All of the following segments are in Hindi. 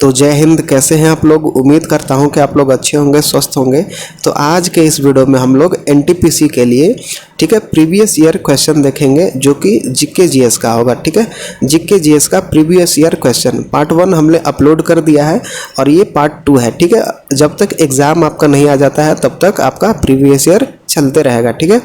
तो जय हिंद। कैसे हैं आप लोग? उम्मीद करता हूं कि आप लोग अच्छे होंगे, स्वस्थ होंगे। तो आज के इस वीडियो में हम लोग एनटीपीसी के लिए ठीक है प्रीवियस ईयर क्वेश्चन देखेंगे, जो कि जीके जीएस का होगा। ठीक है, जीके जीएस का प्रीवियस ईयर क्वेश्चन पार्ट 1 हमने अपलोड कर दिया है और ये पार्ट 2 है। ठीक है, जब तक एग्ज़ाम आपका नहीं आ जाता है तब तक आपका प्रीवियस ईयर चलते रहेगा। ठीक है,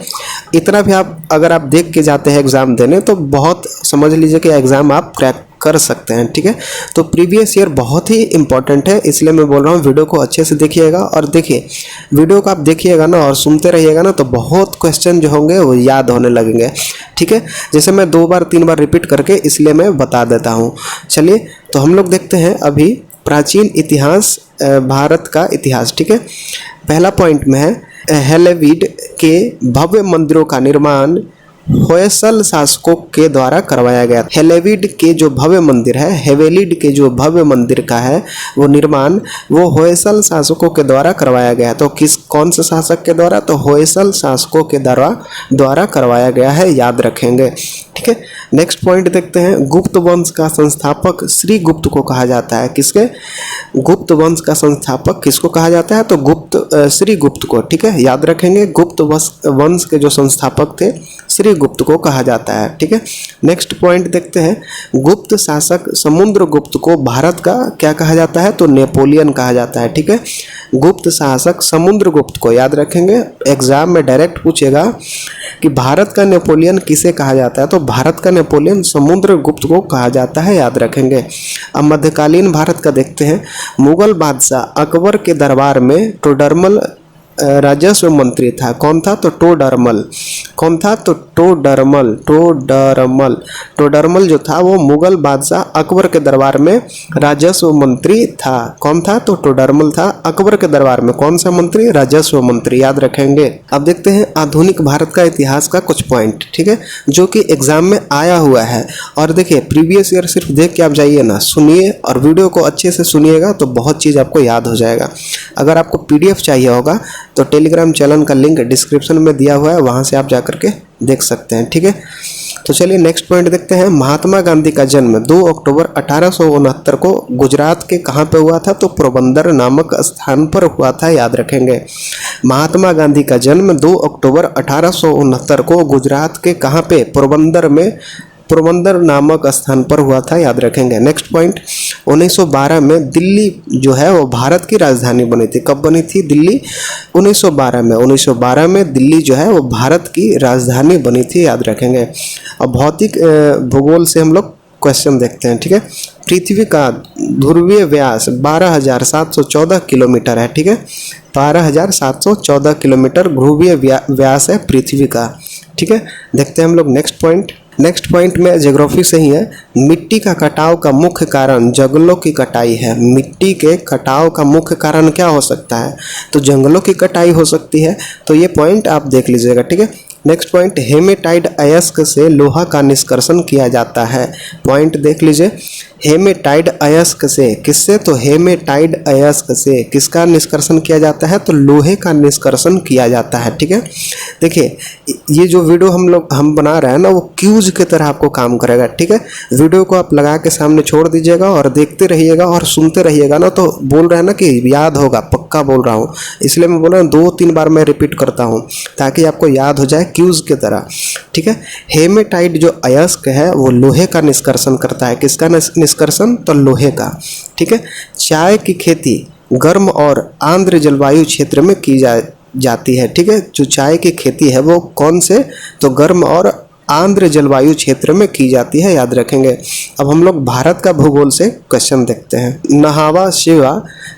इतना भी अगर आप देख के जाते हैं एग्ज़ाम देने तो बहुत समझ लीजिए कि एग्ज़ाम आप क्रैक कर सकते हैं। ठीक है, तो प्रीवियस ईयर बहुत ही इंपॉर्टेंट है, इसलिए मैं बोल रहा हूँ वीडियो को अच्छे से देखिएगा। और देखिए, वीडियो को आप देखिएगा ना और सुनते रहिएगा ना तो बहुत क्वेश्चन जो होंगे वो याद होने लगेंगे। ठीक है, जैसे मैं 2 बार 3 बार रिपीट करके इसलिए मैं बता देता हूँ। चलिए, तो हम लोग देखते हैं अभी प्राचीन इतिहास, भारत का इतिहास। ठीक है, पहला पॉइंट में है हेलेविड के भव्य मंदिरों का निर्माण होयसल शासकों के द्वारा करवाया गया। हेलेविड के जो भव्य मंदिर है, हेवेलिड के जो भव्य मंदिर का है वो निर्माण वो होयसल शासकों के द्वारा करवाया गया। तो कौन से शासक के द्वारा? तो होयसल शासकों के द्वारा करवाया गया है, याद रखेंगे। ठीक है, नेक्स्ट पॉइंट देखते हैं। गुप्त वंश का संस्थापक श्री गुप्त को कहा जाता है। किसके? गुप्त वंश का संस्थापक किसको कहा जाता है? तो श्री गुप्त को। ठीक है, याद रखेंगे, गुप्त वंश के जो संस्थापक थे श्री गुप्त को कहा जाता है। ठीक है, नेक्स्ट पॉइंट देखते हैं। गुप्त शासक समुद्रगुप्त को भारत का क्या कहा जाता है? तो नेपोलियन कहा जाता है। ठीक है, गुप्त शासक समुद्रगुप्त को याद रखेंगे, एग्जाम में डायरेक्ट पूछेगा कि भारत का नेपोलियन किसे कहा जाता है? तो भारत का नेपोलियन समुद्रगुप्त को कहा जाता है, याद रखेंगे। अब मध्यकालीन भारत का देखते हैं। मुगल बादशाह अकबर के दरबार में टोडरमल राजस्व मंत्री था। कौन था? तो टोडरमल। कौन था? तो टोडरमल जो था वो मुगल बादशाह अकबर के दरबार में राजस्व मंत्री था। कौन था? तो टोडरमल था अकबर के दरबार में। कौन सा मंत्री? राजस्व मंत्री, याद रखेंगे। अब देखते हैं आधुनिक भारत का इतिहास का कुछ पॉइंट। ठीक है, जो कि एग्जाम में आया हुआ है। और देखिए, प्रीवियस ईयर सिर्फ देख के आप जाइए ना, सुनिए और वीडियो को अच्छे से सुनिएगा तो बहुत चीज़ आपको याद हो जाएगा। अगर आपको PDF चाहिए होगा तो टेलीग्राम चैनल का लिंक डिस्क्रिप्शन में दिया हुआ है, वहाँ से आप जा करके देख सकते हैं। ठीक है, तो चलिए नेक्स्ट पॉइंट देखते हैं। महात्मा गांधी का जन्म 2 अक्टूबर 1869 को गुजरात के कहाँ पे हुआ था? तो पोरबंदर नामक स्थान पर हुआ था, याद रखेंगे। महात्मा गांधी का जन्म 2 अक्टूबर 1869 को गुजरात के कहाँ पे? पोरबंदर नामक स्थान पर हुआ था, याद रखेंगे। नेक्स्ट पॉइंट, 1912 में दिल्ली जो है वो भारत की राजधानी बनी थी। कब बनी थी दिल्ली? 1912 में दिल्ली जो है वो भारत की राजधानी बनी थी, याद रखेंगे। अब भौतिक भूगोल से हम लोग क्वेश्चन देखते हैं। ठीक है, पृथ्वी का ध्रुवीय व्यास 12,714 किलोमीटर है। ठीक है, 12,714 किलोमीटर ध्रुवीय व्यास है पृथ्वी का। ठीक है, देखते हैं हम लोग नेक्स्ट पॉइंट में ज्योग्राफी से ही है। मिट्टी का कटाव का मुख्य कारण जंगलों की कटाई है। मिट्टी के कटाव का मुख्य कारण क्या हो सकता है? तो जंगलों की कटाई हो सकती है। तो ये पॉइंट आप देख लीजिएगा। ठीक है, नेक्स्ट पॉइंट, हेमेटाइट अयस्क से लोहा का निष्कर्षण किया जाता है। पॉइंट देख लीजिए, हेमेटाइट अयस्क से, किससे? तो हेमेटाइट अयस्क से किसका निष्कर्षण किया जाता है? तो लोहे का निष्कर्षण किया जाता है। ठीक है, देखिए ये जो वीडियो हम बना रहे हैं ना वो क्यूज की तरह आपको काम करेगा। ठीक है, वीडियो को आप लगा के सामने छोड़ दीजिएगा और देखते रहिएगा और सुनते रहिएगा ना, तो बोल रहे हैं ना कि याद होगा, पक्का बोल रहा हूँ। इसलिए मैं बोल रहा हूँ 2-3 बार मैं रिपीट करता हूँ ताकि आपको याद हो जाए क्यूज की तरह। ठीक है, हेमेटाइट जो अयस्क है वो लोहे का निष्कर्षण करता है। किसका निष्कर्षण? तो लोहे का। ठीक है, चाय की खेती गर्म और आर्द्र जलवायु क्षेत्र में की जाती है। ठीक है, जो चाय की खेती है वो कौन से? तो गर्म और आर्द्र जलवायु क्षेत्र में की जाती है, याद रखेंगे। अब हम लोग भारत का भूगोल से क्वेश्चन देखते हैं। नहावा शेवा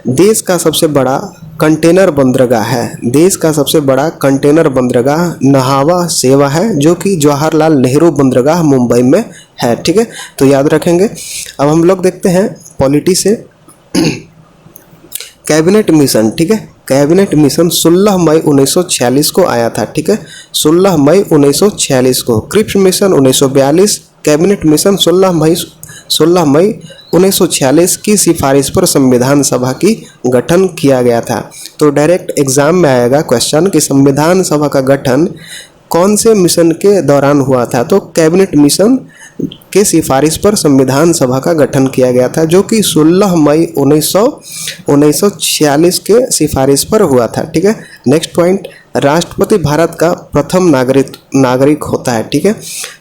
देश का सबसे बड़ा कंटेनर बंदरगाह है। देश का सबसे बड़ा कंटेनर बंदरगाह नहावा शेवा है, जो कि जवाहरलाल नेहरू बंदरगाह मुंबई में है। ठीक है, तो याद रखेंगे। अब हम लोग देखते हैं पॉलिटी से। Cabinet mission. ठीक है, कैबिनेट मिशन 16 मई 1946 को आया था। ठीक है, 16 मई 1946 को। क्रिप्स मिशन 1942, कैबिनेट मिशन 16 मई 1946 की सिफारिश पर संविधान सभा की गठन किया गया था। तो डायरेक्ट एग्जाम में आएगा क्वेश्चन कि संविधान सभा का गठन कौन से मिशन के दौरान हुआ था? तो कैबिनेट मिशन के सिफारिश पर संविधान सभा का गठन किया गया था, जो कि 16 मई 1946 के सिफारिश पर हुआ था। ठीक है। नेक्स्ट पॉइंट, राष्ट्रपति भारत का प्रथम नागरिक होता है। ठीक है,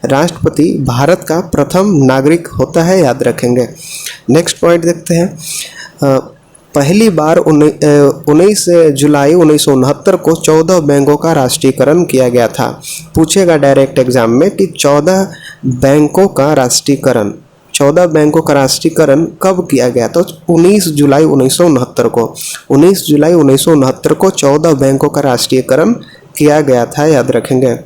राष्ट्रपति भारत का प्रथम नागरिक होता है, याद रखेंगे। नेक्स्ट पॉइंट देखते हैं, पहली बार 19 जुलाई 1969 को 14 बैंकों का राष्ट्रीयकरण किया गया था। पूछेगा डायरेक्ट एग्जाम में कि 14 बैंकों का राष्ट्रीयकरण कब किया गया? तो 19 जुलाई 1969 को 19 जुलाई 1969 को 14 बैंकों का राष्ट्रीयकरण किया गया था, याद रखेंगे।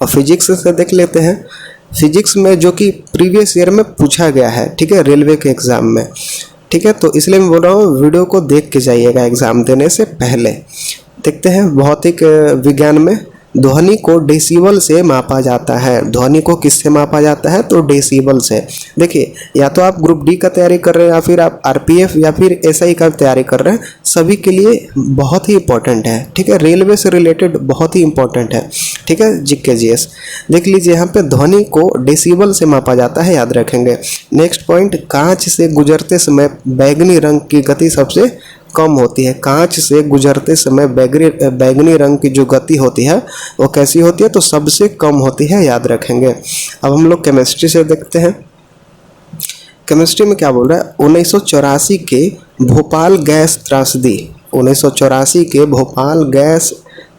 और फिजिक्स से देख लेते हैं, फिजिक्स में जो कि प्रीवियस ईयर में पूछा गया है। ठीक है, रेलवे के एग्ज़ाम में। ठीक है, तो इसलिए मैं बोल रहा हूँ वीडियो को देख के जाइएगा एग्ज़ाम देने से पहले। देखते हैं, भौतिक विज्ञान में ध्वनि को डेसिबल से मापा जाता है। ध्वनि को किससे मापा जाता है? तो डेसिबल से। देखिए, या तो आप ग्रुप डी का तैयारी कर रहे हैं, या फिर आप आरपीएफ या फिर एसआई का तैयारी कर रहे हैं, सभी के लिए बहुत ही इंपॉर्टेंट है। ठीक है, रेलवे से रिलेटेड बहुत ही इंपॉर्टेंट है। ठीक है, जीके जीएस देख लीजिए, यहाँ पे ध्वनि को डेसिबल से मापा जाता है, याद रखेंगे। नेक्स्ट पॉइंट, कांच से गुजरते समय बैंगनी रंग की गति सबसे कम होती है। कांच से गुजरते समय बैगनी रंग की जो गति होती है वो कैसी होती है? तो सबसे कम होती है, याद रखेंगे। अब हम लोग केमिस्ट्री से देखते हैं। केमिस्ट्री में क्या बोल रहा है? 1984 के भोपाल गैस त्रासदी 1984 के भोपाल गैस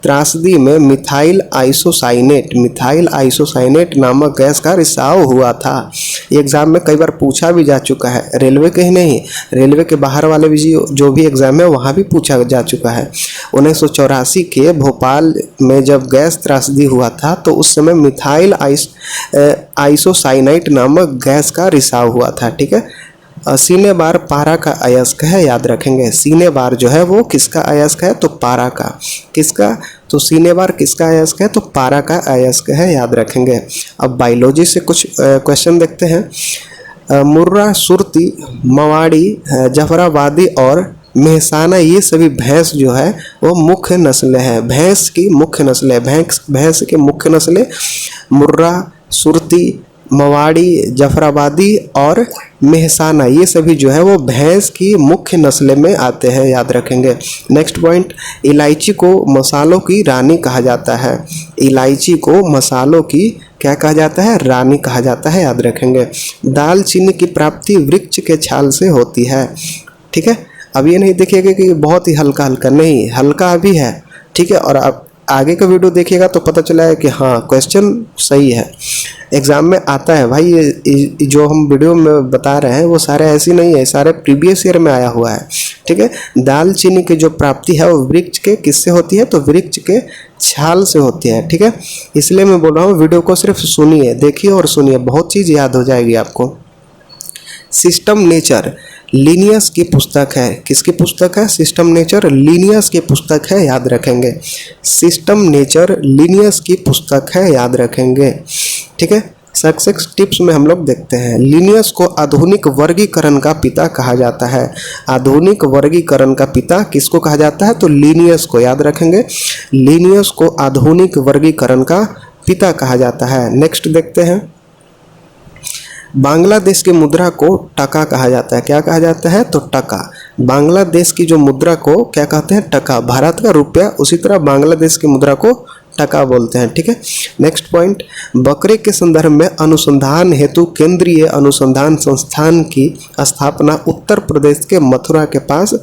त्रासदी में मिथाइल आइसोसाइनेट नामक गैस का रिसाव हुआ था। ये एग्ज़ाम में कई बार पूछा भी जा चुका है, रेलवे के ही नहीं, रेलवे के बाहर वाले भी जो भी एग्ज़ाम है वहाँ भी पूछा जा चुका है। 1984 के भोपाल में जब गैस त्रासदी हुआ था तो उस समय मिथाइल आइसोसाइनेट नामक गैस का रिसाव हुआ था। ठीक है, सीने बार पारा का अयस्क है, याद रखेंगे। सीने बार जो है वो किसका अयस्क है? तो पारा का। किसका? तो सीने बार किसका अयस्क है? तो पारा का अयस्क है, याद रखेंगे। अब बायोलॉजी से कुछ क्वेश्चन देखते हैं। मुर्रा, सुरती, मवाड़ी, जफराबादी और मेहसाना, ये सभी भैंस जो है वो मुख्य नस्लें हैं। भैंस की मुख्य नस्लें, भैंस की मुख्य नस्लें मुर्रा, सुरती, मवाड़ी, जफराबादी और मेहसाना, ये सभी जो है वो भैंस की मुख्य नस्ल में आते हैं, याद रखेंगे। नेक्स्ट पॉइंट, इलायची को मसालों की रानी कहा जाता है। इलायची को मसालों की क्या कहा जाता है? रानी कहा जाता है, याद रखेंगे। दालचीनी की प्राप्ति वृक्ष के छाल से होती है। ठीक है, अब ये नहीं देखिएगा कि बहुत ही हल्का हल्का, नहीं, हल्का भी है। ठीक है, और आप आगे का वीडियो देखिएगा तो पता चला है कि हाँ क्वेश्चन सही है, एग्ज़ाम में आता है भाई। ये जो हम वीडियो में बता रहे हैं वो सारे ऐसी नहीं है, सारे प्रीवियस ईयर में आया हुआ है। ठीक है, दालचीनी की जो प्राप्ति है वो वृक्ष के किससे होती है? तो वृक्ष के छाल से होती है। ठीक है, इसलिए मैं बोल रहा हूँ वीडियो को सिर्फ सुनिए, देखिए और सुनिए, बहुत चीज़ याद हो जाएगी आपको। सिस्टम नेचर लीनियस की पुस्तक है। किसकी पुस्तक है? सिस्टम नेचर लीनियस की पुस्तक है, याद रखेंगे। सिस्टम नेचर लीनियस की पुस्तक है, याद रखेंगे। ठीक है, सक्सेस टिप्स में हम लोग देखते हैं, लीनियस को आधुनिक वर्गीकरण का पिता कहा जाता है। आधुनिक वर्गीकरण का पिता किसको कहा जाता है? तो लीनियस को, याद रखेंगे। लीनियस को आधुनिक वर्गीकरण का पिता कहा जाता है। नेक्स्ट देखते हैं, बांग्लादेश की मुद्रा को टका कहा जाता है। क्या कहा जाता है? तो टका। बांग्लादेश की जो मुद्रा को क्या कहते हैं? टका। भारत का रुपया, उसी तरह बांग्लादेश की मुद्रा को टका बोलते हैं। ठीक है, नेक्स्ट पॉइंट, बकरे के संदर्भ में अनुसंधान हेतु केंद्रीय अनुसंधान संस्थान की स्थापना उत्तर प्रदेश के मथुरा के पास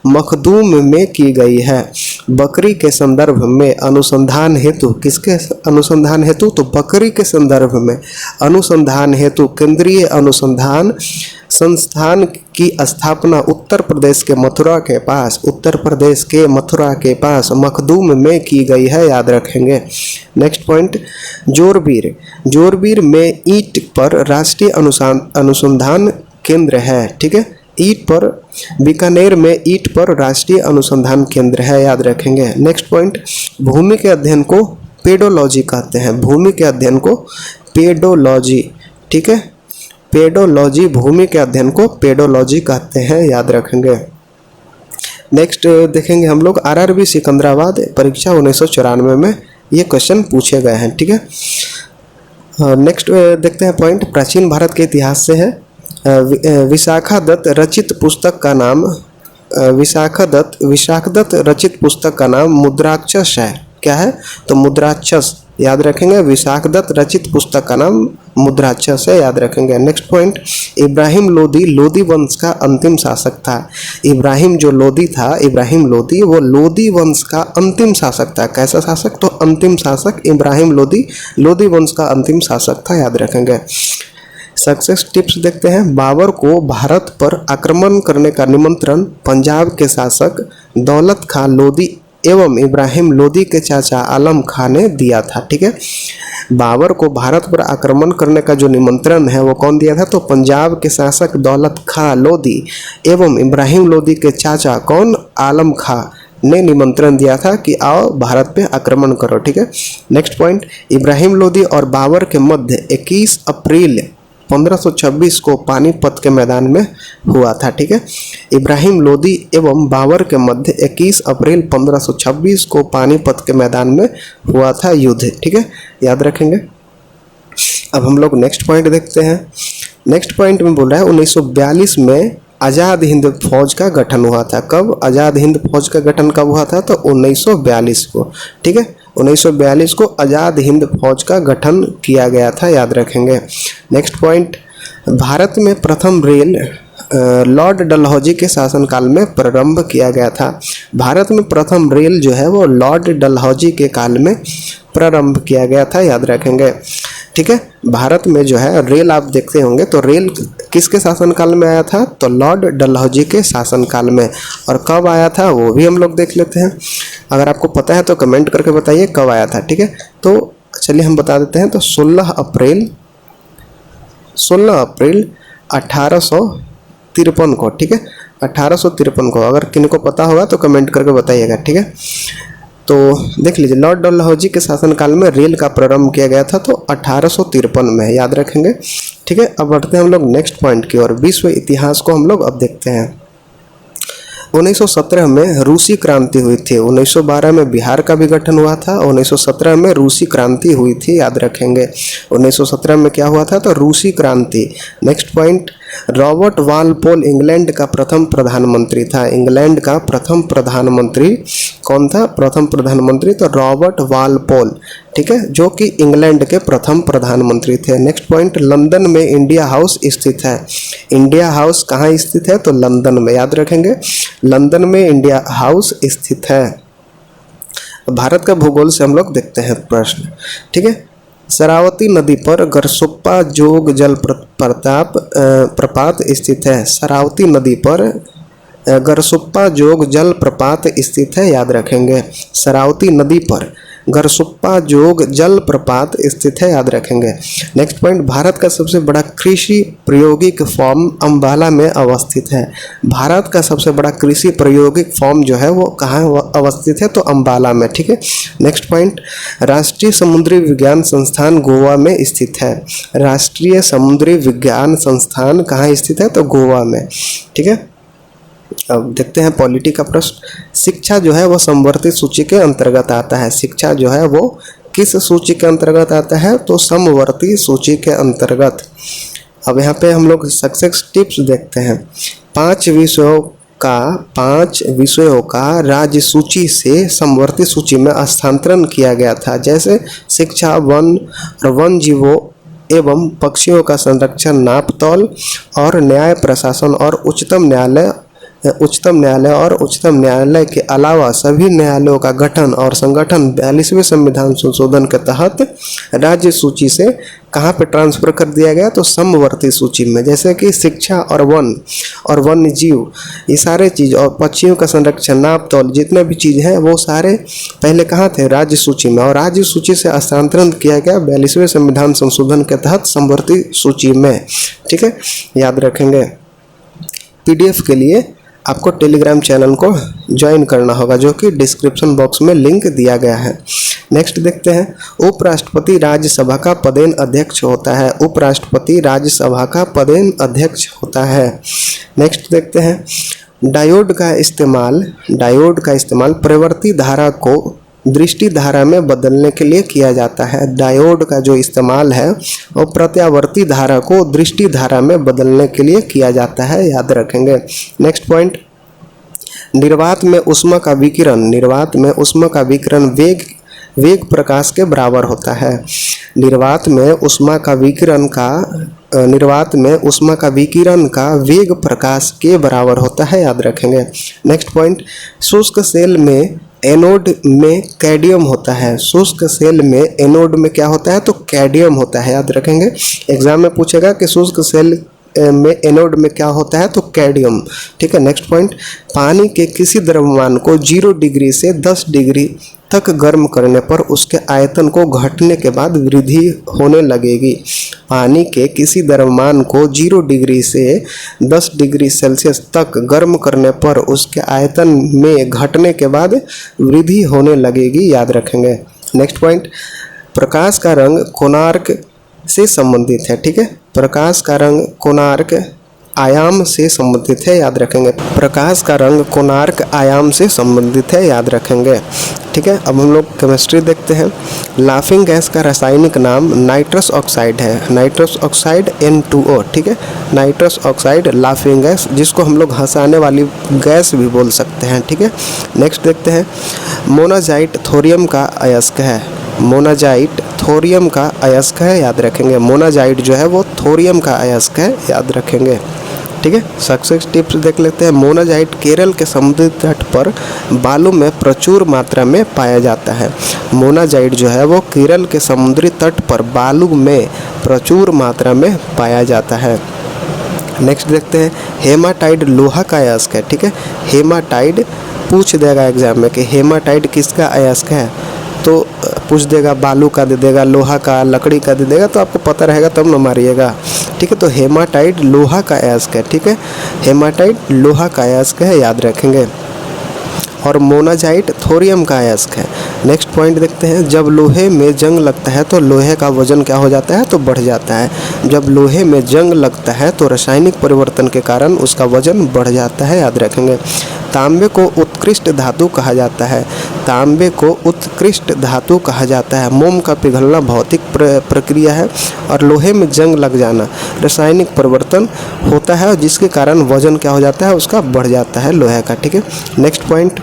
मखदूम में की गई है। बकरी के संदर्भ में अनुसंधान हेतु, किसके अनुसंधान हेतु? तो बकरी के संदर्भ में अनुसंधान हेतु केंद्रीय अनुसंधान संस्थान की स्थापना उत्तर प्रदेश के मथुरा के पास मखदूम में की गई है, याद रखेंगे। नेक्स्ट पॉइंट, जोरबीर में ईंट पर राष्ट्रीय अनुसंधान केंद्र है। ठीक है, ईंट पर, बीकानेर में ईंट पर राष्ट्रीय अनुसंधान केंद्र है, याद रखेंगे। नेक्स्ट पॉइंट, भूमि के अध्ययन को पेडोलॉजी कहते हैं। भूमि के अध्ययन को पेडोलॉजी, ठीक है, पेडोलॉजी, भूमि के अध्ययन को पेडोलॉजी कहते हैं, याद रखेंगे। नेक्स्ट देखेंगे हम लोग आरआरबी सिकंदराबाद परीक्षा 1994 में ये क्वेश्चन पूछे गए हैं। ठीक है, नेक्स्ट देखते हैं पॉइंट, प्राचीन भारत के इतिहास से है। विशाखा दत्त रचित पुस्तक का नाम विशाखा दत्त रचित पुस्तक का नाम मुद्राक्षस है। क्या है? तो मुद्राक्षस याद रखेंगे। विशाखा दत्त रचित पुस्तक का नाम मुद्राक्षस है, याद रखेंगे। नेक्स्ट पॉइंट, इब्राहिम लोदी लोदी वंश का अंतिम शासक था। इब्राहिम जो लोदी था, इब्राहिम लोदी वो लोदी वंश का अंतिम शासक था। कैसा शासक? तो अंतिम शासक इब्राहिम लोदी लोदी वंश का अंतिम शासक था, याद रखेंगे। सक्सेस टिप्स देखते हैं। बाबर को भारत पर आक्रमण करने का निमंत्रण पंजाब के शासक दौलत खां लोदी एवं इब्राहिम लोदी के चाचा आलम खां ने दिया था। ठीक है, बाबर को भारत पर आक्रमण करने का जो निमंत्रण है वो कौन दिया था? तो पंजाब के शासक दौलत खां लोदी एवं इब्राहिम लोदी के चाचा कौन? आलम खां ने निमंत्रण दिया था कि आओ भारत पे आक्रमण करो। ठीक है, नेक्स्ट पॉइंट, इब्राहिम लोदी और बाबर के मध्य 21 अप्रैल 1526 को पानीपत के मैदान में हुआ था। ठीक है, इब्राहिम लोदी एवं बाबर के मध्य 21 अप्रैल 1526 को पानीपत के मैदान में हुआ था युद्ध। ठीक है, याद रखेंगे। अब हम लोग नेक्स्ट पॉइंट देखते हैं। नेक्स्ट पॉइंट में बोल रहा है 1942 में आज़ाद हिंद फौज का गठन हुआ था। कब आज़ाद हिंद फौज का गठन कब हुआ था? तो 1942 को। ठीक है, 1942 को आज़ाद हिंद फौज का गठन किया गया था, याद रखेंगे। नेक्स्ट पॉइंट, भारत में प्रथम रेल लॉर्ड डलहौजी के शासनकाल में प्रारंभ किया गया था। भारत में प्रथम रेल जो है वो लॉर्ड डलहौजी के काल में प्रारंभ किया गया था, याद रखेंगे। ठीक है, भारत में जो है रेल आप देखते होंगे तो रेल किसके शासनकाल में आया था? तो लॉर्ड डलहौजी के शासनकाल में। और कब आया था वो भी हम लोग देख लेते हैं। अगर आपको पता है तो कमेंट करके बताइए कब आया था। ठीक है, तो चलिए हम बता देते हैं। तो 16 अप्रैल 1853 को। ठीक है, 1853 को। अगर किन को पता होगा तो कमेंट करके बताइएगा। ठीक है, तो देख लीजिए, लॉर्ड डलहौजी के शासनकाल में रेल का प्रारंभ किया गया था, तो 1853 में, याद रखेंगे। ठीक है, अब बढ़ते हैं हम लोग नेक्स्ट पॉइंट की ओर। विश्व इतिहास को हम लोग अब देखते हैं। 1917 में रूसी क्रांति हुई थी। 1912 में बिहार का भी गठन हुआ था। 1917 में रूसी क्रांति हुई थी, याद रखेंगे। 1917 में क्या हुआ था? तो रूसी क्रांति। Next point, Robert Walpole England का प्रथम प्रधानमंत्री था। इंग्लैंड का प्रथम प्रधानमंत्री कौन था? प्रथम प्रधानमंत्री तो रॉबर्ट वालपोल। ठीक है, जो कि इंग्लैंड के प्रथम प्रधानमंत्री थे। नेक्स्ट पॉइंट, लंदन में इंडिया हाउस स्थित है। इंडिया हाउस कहाँ स्थित है? तो लंदन में, याद रखेंगे। लंदन में इंडिया हाउस स्थित है। भारत का भूगोल से हम लोग देखते हैं प्रश्न। ठीक है, शरावती नदी पर गरसुप्पा जोग जल प्रपात स्थित है। शरावती नदी पर गरसुप्पा जोग जल प्रपात स्थित है, याद रखेंगे। शरावती नदी पर गरसुप्पा जोग जल प्रपात स्थित है, याद रखेंगे। नेक्स्ट पॉइंट, भारत का सबसे बड़ा कृषि प्रायोगिक फॉर्म अंबाला में अवस्थित है। भारत का सबसे बड़ा कृषि प्रायोगिक फॉर्म जो है वो कहाँ अवस्थित है? तो अंबाला में। ठीक है, नेक्स्ट पॉइंट, राष्ट्रीय समुद्री विज्ञान संस्थान गोवा में स्थित है। राष्ट्रीय समुद्री विज्ञान संस्थान कहाँ स्थित है? तो गोवा में। ठीक है, अब देखते हैं पॉलिटी का प्रश्न। शिक्षा जो है वो समवर्ती सूची के अंतर्गत आता है। शिक्षा जो है वो किस सूची के अंतर्गत आता है? तो समवर्ती सूची के अंतर्गत। अब यहाँ पे हम लोग सक्सेस टिप्स देखते हैं। 5 विषयों का राज्य सूची से समवर्ती सूची में स्थानांतरण किया गया था, जैसे शिक्षा, वन और वन जीवों एवं पक्षियों का संरक्षण, नापतोल और न्याय प्रशासन और उच्चतम न्यायालय और उच्चतम न्यायालय के अलावा सभी न्यायालयों का गठन और संगठन 42वें संविधान संशोधन के तहत राज्य सूची से कहाँ पे ट्रांसफर कर दिया गया? तो समवर्ती सूची में। जैसे कि शिक्षा और वन्य जीव, ये सारे चीज़ और पक्षियों का संरक्षण, नापतोल, जितने भी चीज़ हैं वो सारे पहले कहाँ थे? राज्य सूची में। और राज्य सूची से स्थानांतरण किया गया 42वें संविधान संशोधन के तहत समवर्ती सूची में। ठीक है, याद रखेंगे। PDF के लिए आपको टेलीग्राम चैनल को ज्वाइन करना होगा, जो कि डिस्क्रिप्शन बॉक्स में लिंक दिया गया है। नेक्स्ट देखते हैं, उपराष्ट्रपति राज्यसभा का पदेन अध्यक्ष होता है। उपराष्ट्रपति राज्यसभा का पदेन अध्यक्ष होता है। नेक्स्ट देखते हैं, डायोड का इस्तेमाल प्रवर्ती धारा को दृष्टि धारा में बदलने के लिए किया जाता है। डायोड का जो इस्तेमाल है वो प्रत्यावर्ती धारा को दृष्टि धारा में बदलने के लिए किया जाता है, याद रखेंगे। नेक्स्ट पॉइंट, निर्वात में ऊष्मा का विकिरण वेग प्रकाश के बराबर होता है। निर्वात में ऊष्मा का विकिरण का वेग प्रकाश के बराबर होता है, याद रखेंगे। नेक्स्ट पॉइंट, शुष्क सेल में एनोड में कैडियम होता है। शुष्क सेल में एनोड में क्या होता है, तो कैडियम होता है, याद रखेंगे। एग्जाम में पूछेगा कि शुष्क सेल में एनोड में क्या होता है, तो कैडियम। ठीक है। नेक्स्ट पॉइंट, पानी के किसी द्रव्यमान को 0 डिग्री से 10 डिग्री तक गर्म करने पर उसके आयतन को घटने के बाद वृद्धि होने लगेगी। पानी के किसी द्रव्यमान को 0 डिग्री से 10 डिग्री सेल्सियस तक गर्म करने पर उसके आयतन में घटने के बाद वृद्धि होने लगेगी, याद रखेंगे। नेक्स्ट पॉइंट, प्रकाश का रंग कोणार्क से संबंधित है। ठीक है। प्रकाश का रंग कोणार्क आयाम से संबंधित है, याद रखेंगे। प्रकाश का रंग कोणार्क आयाम से संबंधित है, याद रखेंगे। ठीक है। अब हम लोग केमिस्ट्री देखते हैं। लाफिंग गैस का रासायनिक नाम नाइट्रस ऑक्साइड है। Nitrous oxide N2O। ठीक है। नाइट्रस ऑक्साइड लाफिंग गैस, जिसको हम लोग हंसाने वाली गैस भी बोल सकते हैं। ठीक है। नेक्स्ट देखते हैं, मोनाजाइट थोरियम का अयस्क है। मोनाजाइट थोरियम का अयस्क है, याद रखेंगे। मोनाजाइट जो है वो थोरियम का अयस्क है, याद रखेंगे। ठीक है। सक्सेस टिप्स देख लेते हैं। मोनाजाइट केरल के समुद्री तट पर बालू में प्रचुर मात्रा में पाया जाता है। मोनाजाइट जो है वो केरल के समुद्री तट पर बालू में प्रचुर मात्रा में पाया जाता है। नेक्स्ट देखते हैं, हेमाटाइट लोहा का अयस्क है। ठीक है। हेमाटाइट पूछ देगा एग्जाम में कि हेमाटाइट किसका अयस्क है, तो पूछ देगा बालू का दे देगा, लोहा का, लकड़ी का दे देगा, तो आपको पता रहेगा तब न मारिएगा। ठीक है। तो हेमाटाइट लोहा का अयस्क है। ठीक है। हेमाटाइट लोहा का अयस्क है, याद रखेंगे। और मोनाजाइट थोरियम का अयस्क है। नेक्स्ट पॉइंट देखते हैं, जब लोहे में जंग लगता है तो लोहे का वजन क्या हो जाता है, तो बढ़ जाता है। जब लोहे में जंग लगता है तो रासायनिक परिवर्तन के कारण उसका वजन बढ़ जाता है, याद रखेंगे। तांबे को उत्कृष्ट धातु कहा जाता है। तांबे को उत्कृष्ट धातु कहा जाता है। मोम का पिघलना भौतिक प्रक्रिया है और लोहे में जंग लग जाना रासायनिक परिवर्तन होता है, जिसके कारण वजन क्या हो जाता है, उसका बढ़ जाता है लोहे का। ठीक है। नेक्स्ट पॉइंट,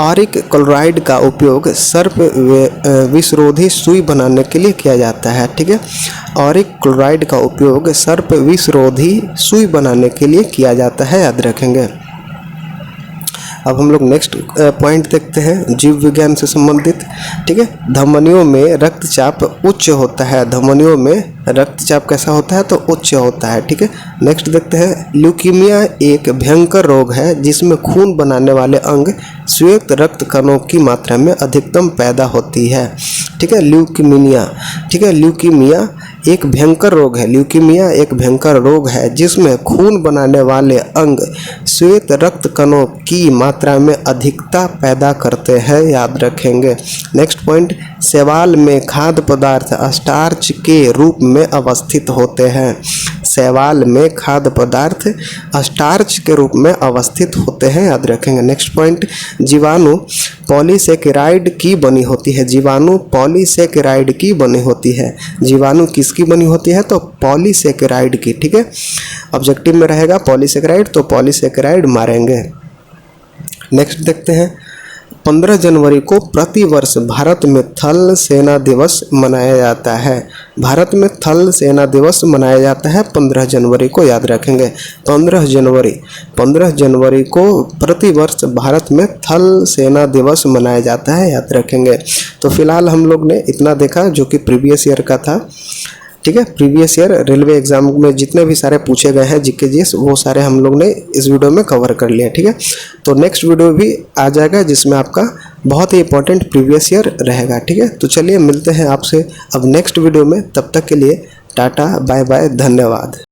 ऑरिक क्लोराइड का उपयोग सर्प विषरोधी सुई बनाने के लिए किया जाता है। ठीक है। ऑरिक क्लोराइड का उपयोग सर्प विषरोधी सुई बनाने के लिए किया जाता है, याद रखेंगे। अब हम लोग नेक्स्ट पॉइंट देखते हैं, जीव विज्ञान से संबंधित। ठीक है। धमनियों में रक्तचाप उच्च होता है। धमनियों में रक्तचाप कैसा होता है, तो उच्च होता है। ठीक है। नेक्स्ट देखते हैं, ल्यूकीमिया एक भयंकर रोग है जिसमें खून बनाने वाले अंग श्वेत रक्त कणों की मात्रा में अधिकतम पैदा होती है। ठीक है। ल्यूकीमिया। ठीक है। ल्यूकीमिया एक भयंकर रोग है। ल्यूकीमिया एक भयंकर रोग है जिसमें खून बनाने वाले अंग श्वेत रक्त कणों की मात्रा में अधिकता पैदा करते हैं, याद रखेंगे। नेक्स्ट पॉइंट, शैवाल में खाद्य पदार्थ स्टार्च के रूप में अवस्थित होते हैं। शैवाल में खाद्य पदार्थ स्टार्च के रूप में अवस्थित होते हैं, याद रखेंगे। नेक्स्ट पॉइंट, जीवाणु पॉलीसेकेराइड की बनी होती है। जीवाणु पॉलीसेकेराइड की बनी होती है। जीवाणु किसकी बनी होती है, तो पॉलीसेकेराइड की। ठीक है। ऑब्जेक्टिव में रहेगा पॉलीसेकेराइड, तो पॉलीसेकेराइड मारेंगे। नेक्स्ट देखते हैं, 15 जनवरी को प्रतिवर्ष भारत में थल सेना दिवस मनाया जाता है। भारत में थल सेना दिवस मनाया जाता है 15 जनवरी को, याद रखेंगे। 15 जनवरी को प्रतिवर्ष भारत में थल सेना दिवस मनाया जाता है, याद रखेंगे। तो फिलहाल हम लोग ने इतना देखा जो कि प्रीवियस ईयर का था। ठीक है। प्रीवियस ईयर रेलवे एग्जाम में जितने भी सारे पूछे गए हैं जीके जीएस, वो सारे हम लोग ने इस वीडियो में कवर कर लिए। ठीक है। तो नेक्स्ट वीडियो भी आ जाएगा जिसमें आपका बहुत ही इंपॉर्टेंट प्रीवियस ईयर रहेगा। ठीक है। तो चलिए मिलते हैं आपसे अब नेक्स्ट वीडियो में। तब तक के लिए टाटा, बाय बाय, धन्यवाद।